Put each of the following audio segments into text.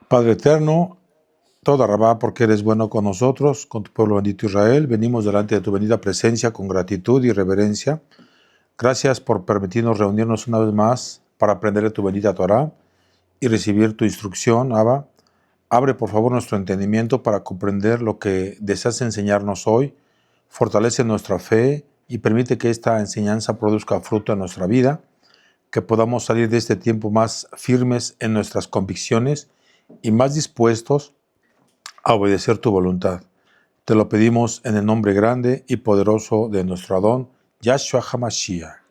Padre eterno, toda Rabá, porque eres bueno con nosotros, con tu pueblo bendito Israel, venimos delante de tu bendita presencia con gratitud y reverencia. Gracias por permitirnos reunirnos una vez más para aprender de tu bendita Torah y recibir tu instrucción, Abba. Abre por favor nuestro entendimiento para comprender lo que deseas enseñarnos hoy. Fortalece nuestra fe y permite que esta enseñanza produzca fruto en nuestra vida, que podamos salir de este tiempo más firmes en nuestras convicciones y más dispuestos a obedecer tu voluntad. Te lo pedimos en el nombre grande y poderoso de nuestro Adón, Yahshua HaMashiach.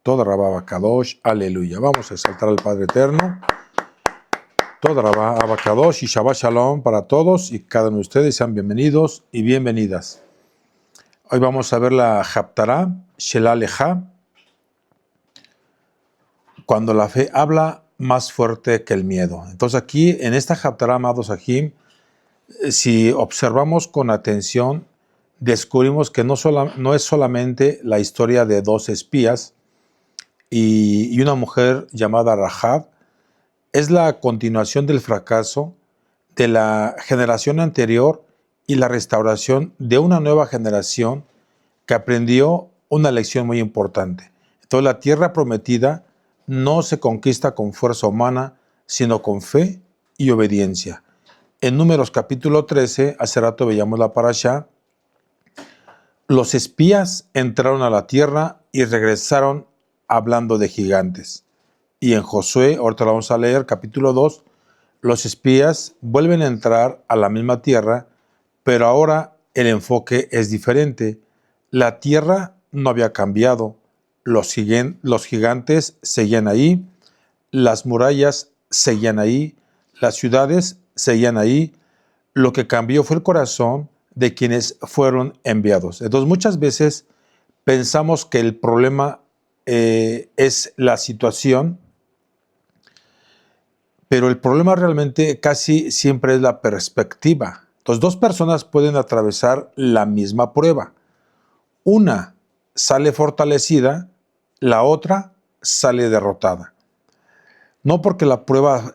Toda Rabá Kadosh, aleluya. Vamos a exaltar al Padre Eterno. Toda Rabá Kadosh y Shabbat Shalom para todos y cada uno de ustedes. Sean bienvenidos y bienvenidas. Hoy vamos a ver la Haftará, Shelah Leja, cuando la fe habla más fuerte que el miedo. Entonces aquí, en esta Haftará, amados Ajim, si observamos con atención, descubrimos que no es solamente la historia de dos espías y una mujer llamada Rahab, es la continuación del fracaso de la generación anterior y la restauración de una nueva generación que aprendió una lección muy importante. Entonces la tierra prometida no se conquista con fuerza humana, sino con fe y obediencia. En Números capítulo 13, hace rato veíamos la parashá, los espías entraron a la tierra y regresaron hablando de gigantes. Y en Josué, ahorita lo vamos a leer, capítulo 2, los espías vuelven a entrar a la misma tierra, pero ahora el enfoque es diferente. La tierra no había cambiado, los gigantes seguían ahí, las murallas seguían ahí, las ciudades seguían ahí. Lo que cambió fue el corazón de quienes fueron enviados. Entonces muchas veces pensamos que el problema es la situación, pero el problema realmente casi siempre es la perspectiva. Entonces dos personas pueden atravesar la misma prueba. Una sale fortalecida, la otra sale derrotada. No porque la prueba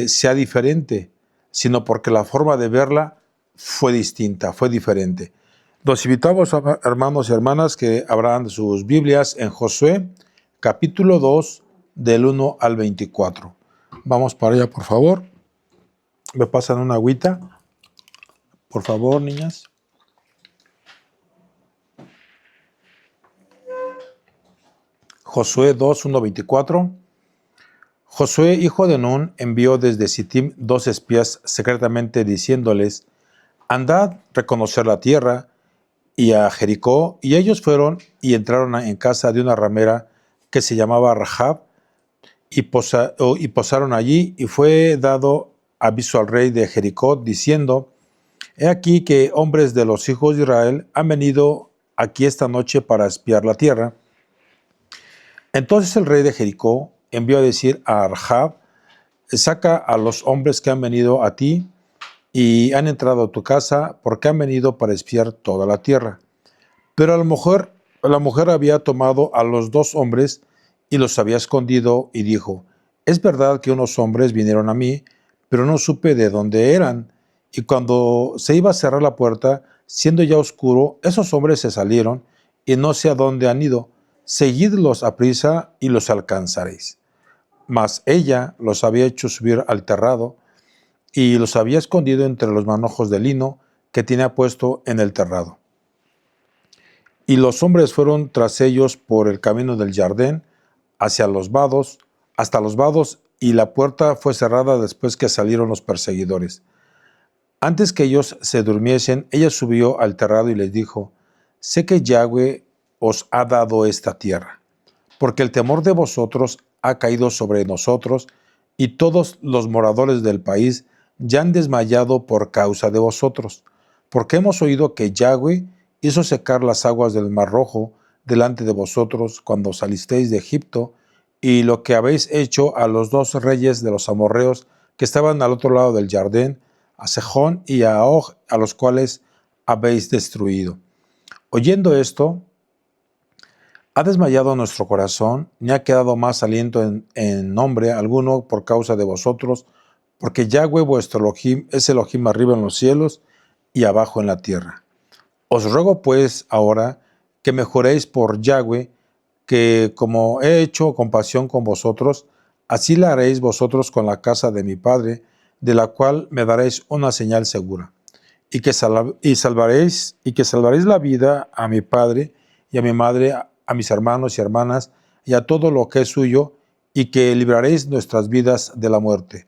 sea diferente, sino porque la forma de verla fue distinta, fue diferente. Los invitamos, hermanos y hermanas, que abran sus Biblias en Josué, capítulo 2, del 1 al 24. Vamos para allá, por favor. Me pasan una agüita. Por favor, niñas. Josué 2, 1, 24. Josué, hijo de Nun, envió desde Sittim 2 espías secretamente diciéndoles: andad, reconocer la tierra y a Jericó. Y ellos fueron y entraron en casa de una ramera que se llamaba Rahab y posaron allí. Y fue dado aviso al rey de Jericó diciendo: he aquí que hombres de los hijos de Israel han venido aquí esta noche para espiar la tierra. Entonces el rey de Jericó envió a decir a Rahab: saca a los hombres que han venido a ti y han entrado a tu casa, porque han venido para espiar toda la tierra. Pero la mujer había tomado a los 2 hombres y los había escondido y dijo: es verdad que unos hombres vinieron a mí, pero no supe de dónde eran. Y cuando se iba a cerrar la puerta, siendo ya oscuro, esos hombres se salieron y no sé a dónde han ido. Seguidlos aprisa y los alcanzaréis. Mas ella los había hecho subir al terrado y los había escondido entre los manojos de lino que tenía puesto en el terrado. Y los hombres fueron tras ellos por el camino del Jardín hasta los vados, y la puerta fue cerrada después que salieron los perseguidores. Antes que ellos se durmiesen, ella subió al terrado y les dijo: sé que Yahweh os ha dado esta tierra, porque el temor de vosotros ha caído sobre nosotros, y todos los moradores del país ya han desmayado por causa de vosotros, porque hemos oído que Yahweh hizo secar las aguas del Mar Rojo delante de vosotros cuando salisteis de Egipto, y lo que habéis hecho a los 2 reyes de los amorreos que estaban al otro lado del Jardín, a Sejón y a Og, a los cuales habéis destruido. Oyendo esto, ha desmayado nuestro corazón, ni ha quedado más aliento en nombre alguno por causa de vosotros, porque Yahweh vuestro Elohim es Elohim arriba en los cielos y abajo en la tierra. Os ruego pues ahora que me juréis por Yahweh, que como he hecho compasión con vosotros, así la haréis vosotros con la casa de mi padre, de la cual me daréis una señal segura, y que salvaréis la vida a mi padre y a mi madre, a mis hermanos y hermanas, y a todo lo que es suyo, y que libraréis nuestras vidas de la muerte.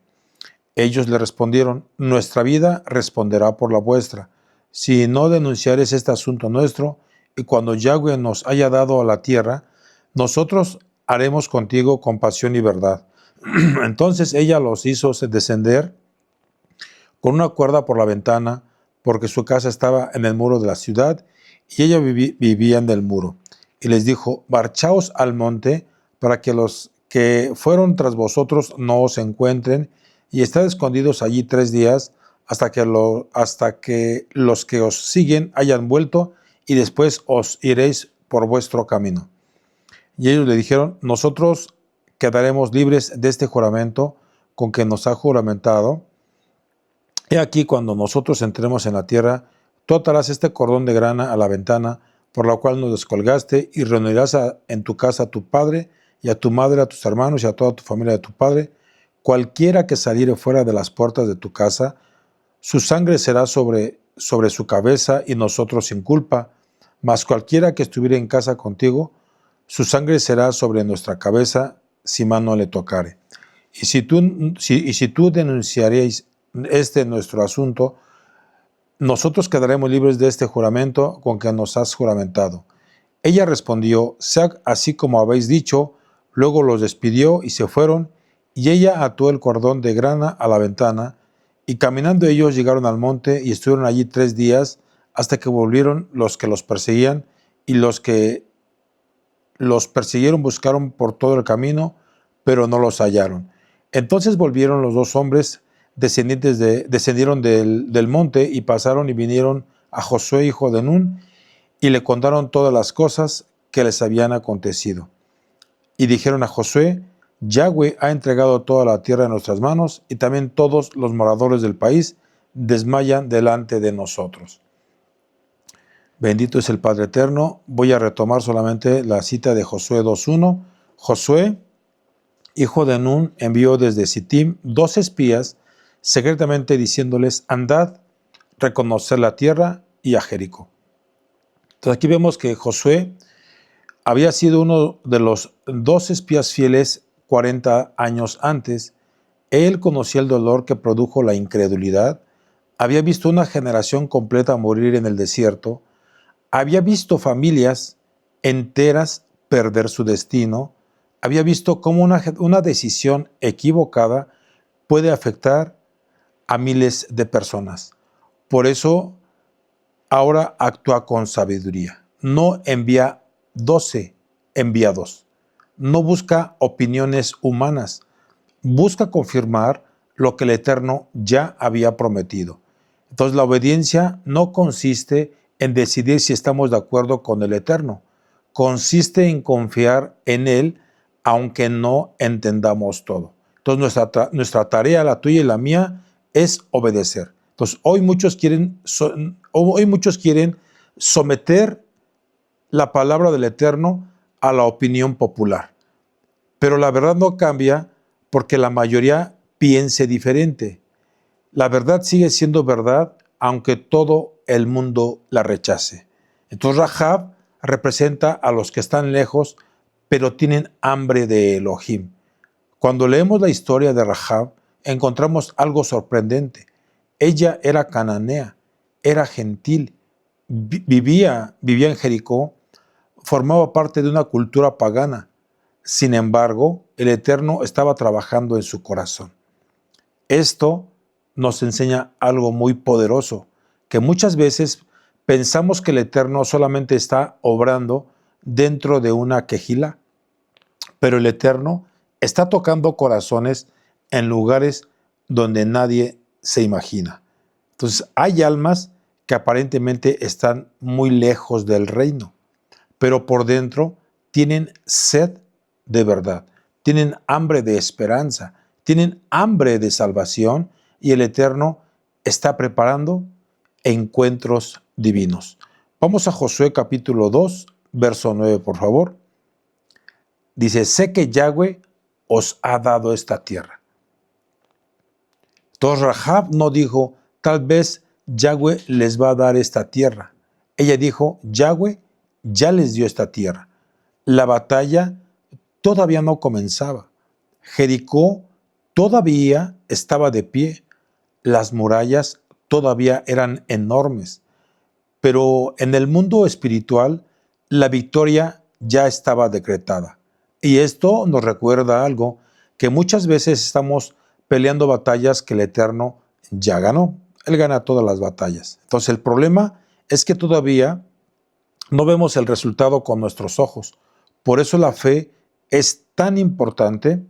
Ellos le respondieron: nuestra vida responderá por la vuestra, si no denunciares este asunto nuestro, y cuando Yahweh nos haya dado a la tierra, nosotros haremos contigo compasión y verdad. Entonces ella los hizo descender con una cuerda por la ventana, porque su casa estaba en el muro de la ciudad, y ella vivía en el muro. Y les dijo: marchaos al monte, para que los que fueron tras vosotros no os encuentren, y estad escondidos allí 3 días, hasta que los que os siguen hayan vuelto, y después os iréis por vuestro camino. Y ellos le dijeron: nosotros quedaremos libres de este juramento con que nos ha juramentado. He aquí, cuando nosotros entremos en la tierra, tú atarás este cordón de grana a la ventana, por la cual nos descolgaste, y reunirás en tu casa a tu padre, y a tu madre, a tus hermanos, y a toda tu familia de tu padre. Cualquiera que saliere fuera de las puertas de tu casa, su sangre será sobre su cabeza, y nosotros sin culpa. Mas cualquiera que estuviere en casa contigo, su sangre será sobre nuestra cabeza, si mano le tocare. Y si tú denunciaréis nuestro asunto, nosotros quedaremos libres de este juramento con que nos has juramentado. Ella respondió: sea así como habéis dicho. Luego los despidió y se fueron, y ella ató el cordón de grana a la ventana, y caminando ellos llegaron al monte y estuvieron allí 3 días, hasta que volvieron los que los perseguían, y los que los persiguieron buscaron por todo el camino, pero no los hallaron. Entonces volvieron los 2 hombres, descendieron del monte, y pasaron y vinieron a Josué hijo de Nun, y le contaron todas las cosas que les habían acontecido. Y dijeron a Josué: Yahweh ha entregado toda la tierra en nuestras manos, y también todos los moradores del país desmayan delante de nosotros. Bendito es el Padre Eterno. Voy a retomar solamente la cita de Josué 2:1. Josué, hijo de Nun, envió desde Sittim 2 espías, secretamente diciéndoles: andad, reconocer la tierra y a Jericó. Entonces aquí vemos que Josué había sido uno de los 2 espías fieles 40 años antes. Él conocía el dolor que produjo la incredulidad, había visto una generación completa morir en el desierto, había visto familias enteras perder su destino, había visto cómo una decisión equivocada puede afectar a miles de personas. Por eso, ahora actúa con sabiduría. No envía 12, envía 2. No busca opiniones humanas, busca confirmar lo que el Eterno ya había prometido. Entonces, la obediencia no consiste en decidir si estamos de acuerdo con el Eterno. Consiste en confiar en Él, aunque no entendamos todo. Entonces, nuestra tarea, la tuya y la mía, es obedecer. Entonces, hoy muchos quieren someter la palabra del Eterno a la opinión popular. Pero la verdad no cambia porque la mayoría piense diferente. La verdad sigue siendo verdad, aunque todo el mundo la rechace. Entonces Rahab representa a los que están lejos, pero tienen hambre de Elohim. Cuando leemos la historia de Rahab, encontramos algo sorprendente. Ella era cananea, era gentil, vivía en Jericó, formaba parte de una cultura pagana. Sin embargo, el Eterno estaba trabajando en su corazón. Esto nos enseña algo muy poderoso, que muchas veces pensamos que el Eterno solamente está obrando dentro de una quejila, pero el Eterno está tocando corazones en lugares donde nadie se imagina. Entonces, hay almas que aparentemente están muy lejos del reino, pero por dentro tienen sed de verdad, tienen hambre de esperanza, tienen hambre de salvación y el Eterno está preparando encuentros divinos. Vamos a Josué capítulo 2, verso 9, por favor. Dice, sé que Yahweh os ha dado esta tierra. Entonces Rahab no dijo, tal vez Yahweh les va a dar esta tierra. Ella dijo, Yahweh ya les dio esta tierra. La batalla todavía no comenzaba. Jericó todavía estaba de pie. Las murallas todavía eran enormes. Pero en el mundo espiritual, la victoria ya estaba decretada. Y esto nos recuerda algo, que muchas veces estamos peleando batallas que el Eterno ya ganó. Él gana todas las batallas. Entonces el problema es que todavía no vemos el resultado con nuestros ojos. Por eso la fe es tan importante,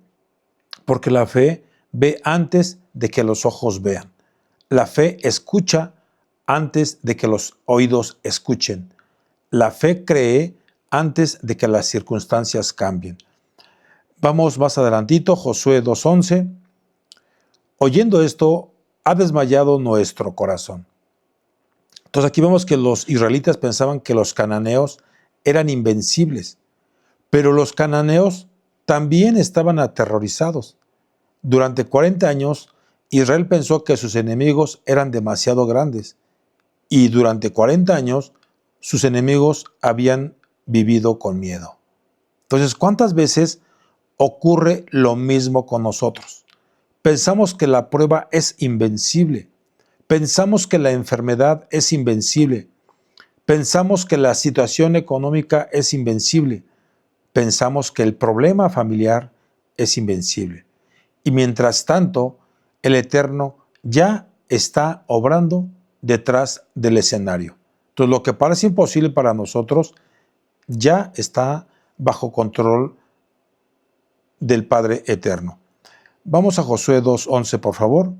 porque la fe ve antes de que los ojos vean. La fe escucha antes de que los oídos escuchen. La fe cree antes de que las circunstancias cambien. Vamos más adelantito, Josué 2:11. Oyendo esto, ha desmayado nuestro corazón. Entonces aquí vemos que los israelitas pensaban que los cananeos eran invencibles, pero los cananeos también estaban aterrorizados. Durante 40 años, Israel pensó que sus enemigos eran demasiado grandes, y durante 40 años, sus enemigos habían vivido con miedo. Entonces, ¿cuántas veces ocurre lo mismo con nosotros? Pensamos que la prueba es invencible. Pensamos que la enfermedad es invencible. Pensamos que la situación económica es invencible. Pensamos que el problema familiar es invencible. Y mientras tanto, el Eterno ya está obrando detrás del escenario. Entonces, lo que parece imposible para nosotros ya está bajo control del Padre Eterno. Vamos a Josué 2:11, por favor.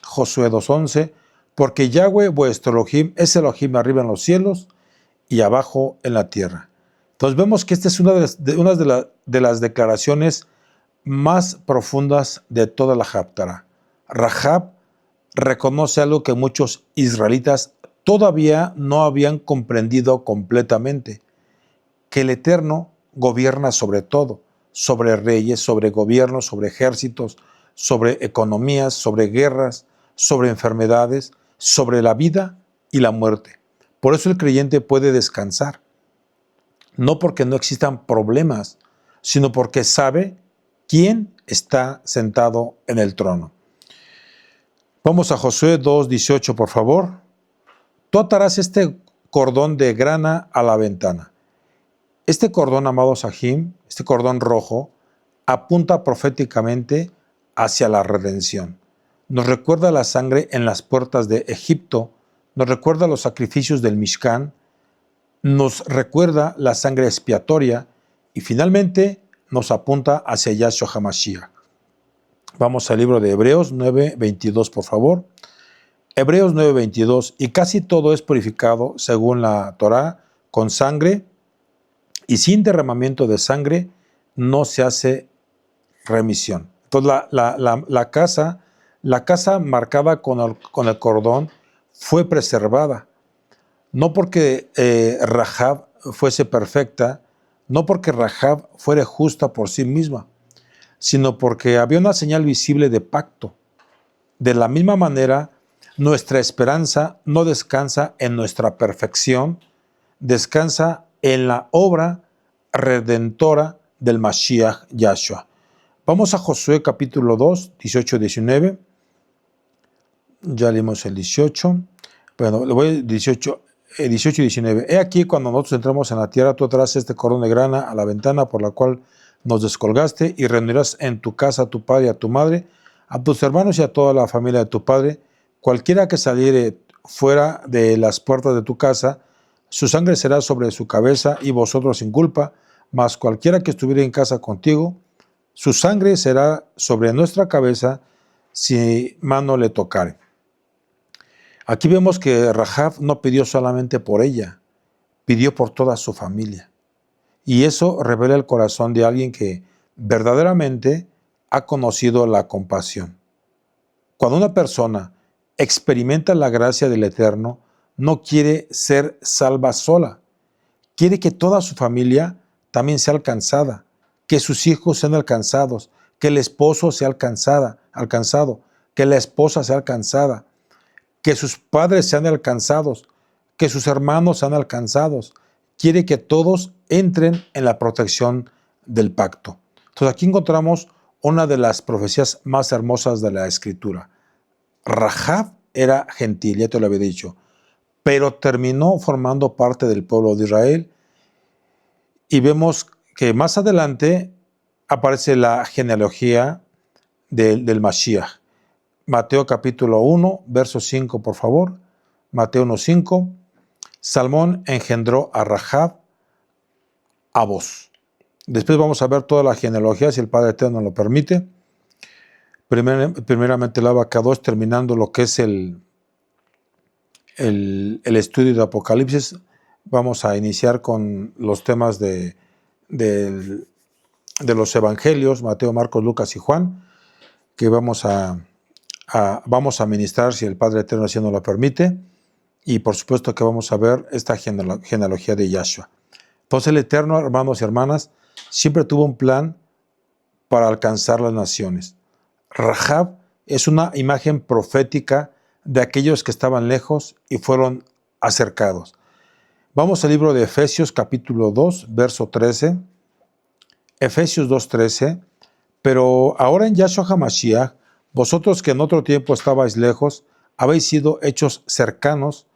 Josué 2:11, porque Yahweh vuestro Elohim es Elohim arriba en los cielos y abajo en la tierra. Entonces vemos que esta es una de las declaraciones más profundas de toda la Haftará. Rahab reconoce algo que muchos israelitas todavía no habían comprendido completamente, que el Eterno gobierna sobre todo, sobre reyes, sobre gobiernos, sobre ejércitos, sobre economías, sobre guerras, sobre enfermedades, sobre la vida y la muerte. Por eso el creyente puede descansar, no porque no existan problemas, sino porque sabe quién está sentado en el trono. Vamos a Josué 2:18, por favor. Tú atarás este cordón de grana a la ventana. Este cordón, amado Sahim, este cordón rojo, apunta proféticamente hacia la redención. Nos recuerda la sangre en las puertas de Egipto, nos recuerda los sacrificios del Mishkan, nos recuerda la sangre expiatoria y finalmente nos apunta hacia Yahshua HaMashiach. Vamos al libro de Hebreos 9:22, por favor. Hebreos 9:22, y casi todo es purificado, según la Torá, con sangre, y sin derramamiento de sangre no se hace remisión. Entonces la casa marcada con el cordón fue preservada, no porque Rahab fuese perfecta, no porque Rahab fuera justa por sí misma, sino porque había una señal visible de pacto. De la misma manera, nuestra esperanza no descansa en nuestra perfección, descansa en la obra redentora del Mashiach Yahshua. Vamos a Josué capítulo 2, 18-19. Ya leímos el 18. Bueno, le voy 18 y 19. He aquí, cuando nosotros entramos en la tierra, tú atarás este cordón de grana a la ventana por la cual nos descolgaste, y reunirás en tu casa a tu padre y a tu madre, a tus hermanos y a toda la familia de tu padre. Cualquiera que saliere fuera de las puertas de tu casa, su sangre será sobre su cabeza y vosotros sin culpa, mas cualquiera que estuviera en casa contigo, su sangre será sobre nuestra cabeza si mano le tocare. Aquí vemos que Rahab no pidió solamente por ella, pidió por toda su familia. Y eso revela el corazón de alguien que verdaderamente ha conocido la compasión. Cuando una persona experimenta la gracia del Eterno, no quiere ser salva sola. Quiere que toda su familia también sea alcanzada, que sus hijos sean alcanzados, que el esposo sea alcanzado, que la esposa sea alcanzada, que sus padres sean alcanzados, que sus hermanos sean alcanzados. Quiere que todos entren en la protección del pacto. Entonces aquí encontramos una de las profecías más hermosas de la Escritura. Rahab era gentil, ya te lo había dicho, pero terminó formando parte del pueblo de Israel, y vemos que más adelante aparece la genealogía del Mashiach. Mateo capítulo 1, verso 5, por favor. Mateo 1, 5. Salmón engendró a Rahab, a Boz. Después vamos a ver toda la genealogía, si el Padre Eterno lo permite. Primeramente el Abacados, terminando lo que es el estudio de Apocalipsis. Vamos a iniciar con los temas de los evangelios, Mateo, Marcos, Lucas y Juan, que vamos a ministrar si el Padre Eterno así nos lo permite, y por supuesto que vamos a ver esta genealogía de Yahshua. Entonces el Eterno, hermanos y hermanas, siempre tuvo un plan para alcanzar las naciones. Rahab es una imagen profética de aquellos que estaban lejos y fueron acercados. Vamos al libro de Efesios capítulo 2, verso 13. Efesios 2:13. Pero ahora en Yahshua HaMashiach, vosotros que en otro tiempo estabais lejos, habéis sido hechos cercanos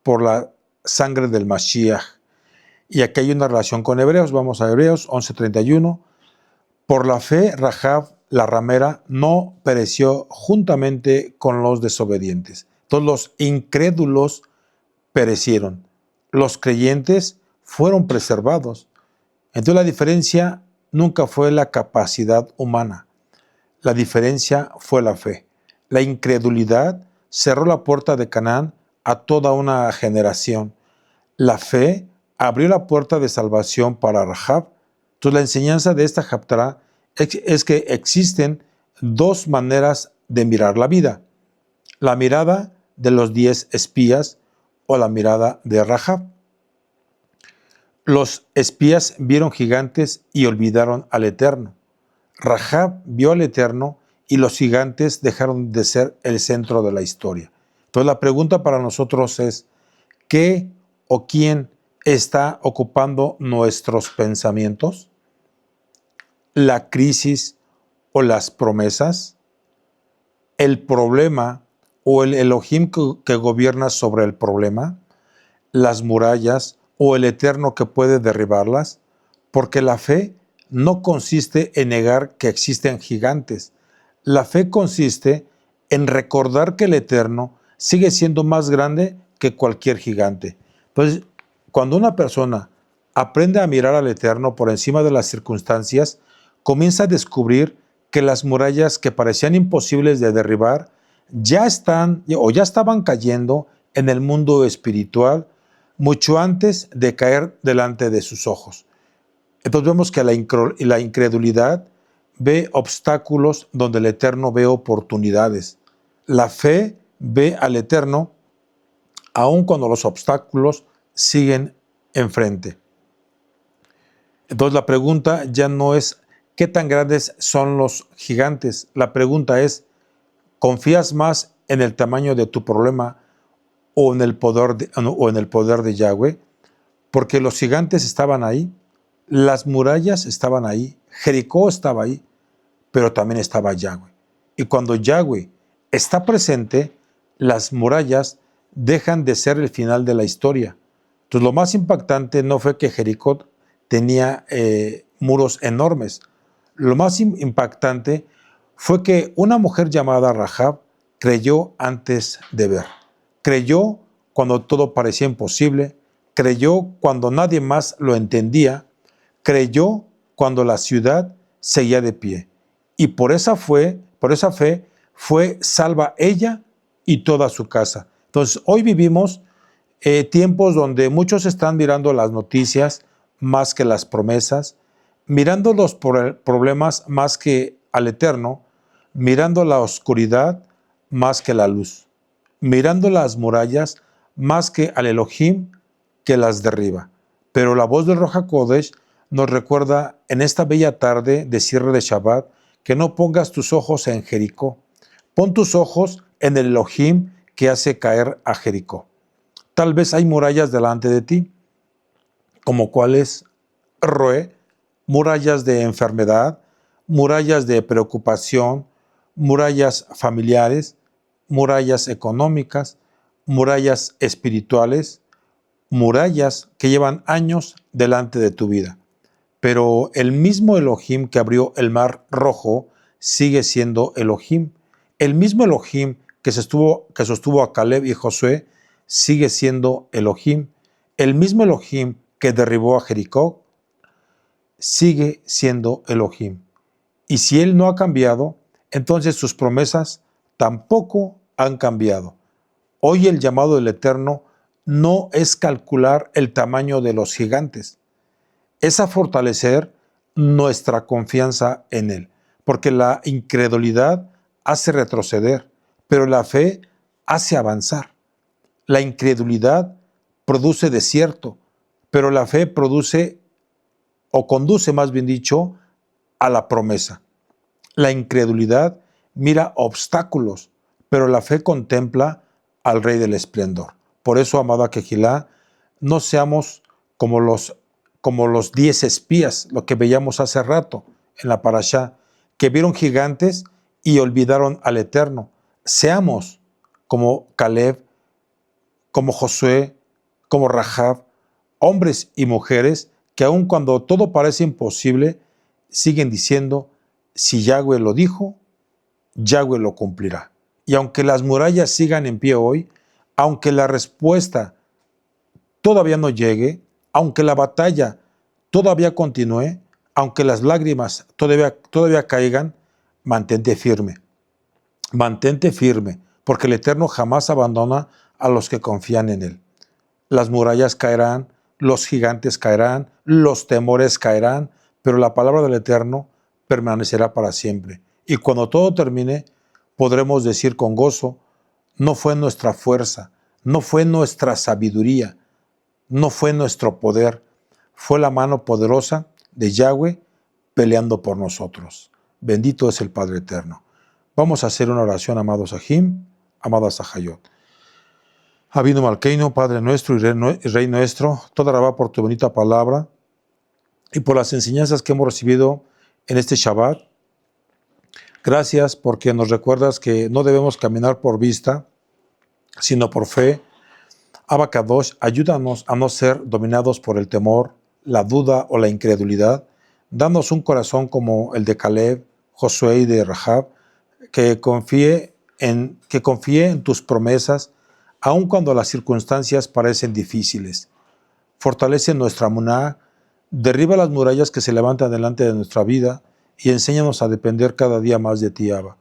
por la sangre del Mashiach. Y aquí hay una relación con Hebreos. Vamos a Hebreos 11:31. Por la fe, Rahab, la ramera, no pereció juntamente con los desobedientes. Todos los incrédulos perecieron. Los creyentes fueron preservados. Entonces la diferencia nunca fue la capacidad humana. La diferencia fue la fe. La incredulidad cerró la puerta de Canaán a toda una generación. La fe abrió la puerta de salvación para Rahab. Entonces la enseñanza de esta Haftará es que existen dos maneras de mirar la vida: la mirada de los 10 espías o la mirada de Rahab. Los espías vieron gigantes y olvidaron al Eterno. Rahab vio al Eterno y los gigantes dejaron de ser el centro de la historia. Entonces la pregunta para nosotros es: ¿qué o quién está ocupando nuestros pensamientos? ¿La crisis o las promesas? ¿El problema o el Elohim que gobierna sobre el problema? ¿Las murallas o el Eterno que puede derribarlas? Porque la fe no consiste en negar que existen gigantes. La fe consiste en recordar que el Eterno sigue siendo más grande que cualquier gigante. Entonces, cuando una persona aprende a mirar al Eterno por encima de las circunstancias, comienza a descubrir que las murallas que parecían imposibles de derribar ya están o ya estaban cayendo en el mundo espiritual mucho antes de caer delante de sus ojos. Entonces vemos que la incredulidad ve obstáculos donde el Eterno ve oportunidades. La fe ve al Eterno aun cuando los obstáculos siguen enfrente. Entonces la pregunta ya no es ¿qué tan grandes son los gigantes? La pregunta es: ¿confías más en el tamaño de tu problema o en el poder de Yahweh? Porque los gigantes estaban ahí, las murallas estaban ahí, Jericó estaba ahí, pero también estaba Yahweh. Y cuando Yahweh está presente, las murallas dejan de ser el final de la historia. Entonces lo más impactante no fue que Jericó tenía muros enormes. Lo más impactante fue que una mujer llamada Rahab creyó antes de ver. Creyó cuando todo parecía imposible, creyó cuando nadie más lo entendía, creyó cuando la ciudad seguía de pie. Y por esa fe fue salva ella y toda su casa. Entonces, hoy vivimos tiempos donde muchos están mirando las noticias más que las promesas, mirando los problemas más que al Eterno, mirando la oscuridad más que la luz, mirando las murallas más que al Elohim que las derriba. Pero la voz del Ruach HaKodesh nos recuerda en esta bella tarde de cierre de Shabbat que no pongas tus ojos en Jericó. Pon tus ojos en el Elohim que hace caer a Jericó. Tal vez hay murallas delante de ti, como cuáles, Roe, murallas de enfermedad, murallas de preocupación, murallas familiares, murallas económicas, murallas espirituales, murallas que llevan años delante de tu vida. Pero el mismo Elohim que abrió el mar rojo sigue siendo Elohim. El mismo Elohim que sostuvo a Caleb y Josué sigue siendo Elohim. El mismo Elohim que derribó a Jericó sigue siendo Elohim. Y si Él no ha cambiado, entonces sus promesas tampoco han cambiado. Hoy el llamado del Eterno no es calcular el tamaño de los gigantes, es a fortalecer nuestra confianza en Él, porque la incredulidad hace retroceder, pero la fe hace avanzar. La incredulidad produce desierto, pero la fe produce, o conduce más bien dicho, a la promesa. La incredulidad mira obstáculos, pero la fe contempla al Rey del Esplendor. Por eso, amada Quejilá, no seamos como los 10 espías, lo que veíamos hace rato en la parashá, que vieron gigantes y olvidaron al Eterno. Seamos como Caleb, como Josué, como Rahab, hombres y mujeres que aun cuando todo parece imposible, siguen diciendo, si Yahweh lo dijo, Yahweh lo cumplirá. Y aunque las murallas sigan en pie hoy, aunque la respuesta todavía no llegue, aunque la batalla todavía continúe, aunque las lágrimas todavía caigan, mantente firme. Mantente firme, porque el Eterno jamás abandona a los que confían en Él. Las murallas caerán, los gigantes caerán, los temores caerán, pero la palabra del Eterno permanecerá para siempre. Y cuando todo termine, podremos decir con gozo, no fue nuestra fuerza, no fue nuestra sabiduría, no fue nuestro poder, fue la mano poderosa de Yahweh peleando por nosotros. Bendito es el Padre Eterno. Vamos a hacer una oración, amados Sahim, amadas Sahayot. Avinu Malkeinu, Padre nuestro y Rey nuestro, toda rabá por tu bonita palabra y por las enseñanzas que hemos recibido en este Shabbat. Gracias porque nos recuerdas que no debemos caminar por vista, sino por fe. Abba Kadosh, ayúdanos a no ser dominados por el temor, la duda o la incredulidad. Danos un corazón como el de Caleb, Josué y de Rahab, que confíe en tus promesas, aun cuando las circunstancias parecen difíciles. Fortalece nuestra emuná, derriba las murallas que se levantan delante de nuestra vida y enséñanos a depender cada día más de ti, Abba.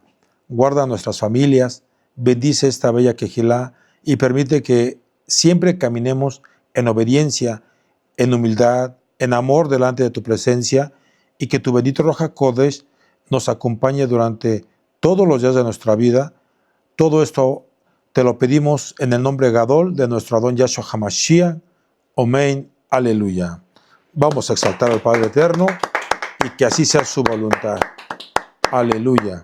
Guarda a nuestras familias, bendice esta bella Quejilá y permite que siempre caminemos en obediencia, en humildad, en amor delante de tu presencia y que tu bendito Ruach HaKodesh nos acompañe durante todos los días de nuestra vida. Todo esto te lo pedimos en el nombre Gadol de nuestro Adón Yahshua HaMashiach. Amén. Aleluya. Vamos a exaltar al Padre Eterno y que así sea su voluntad. Aleluya.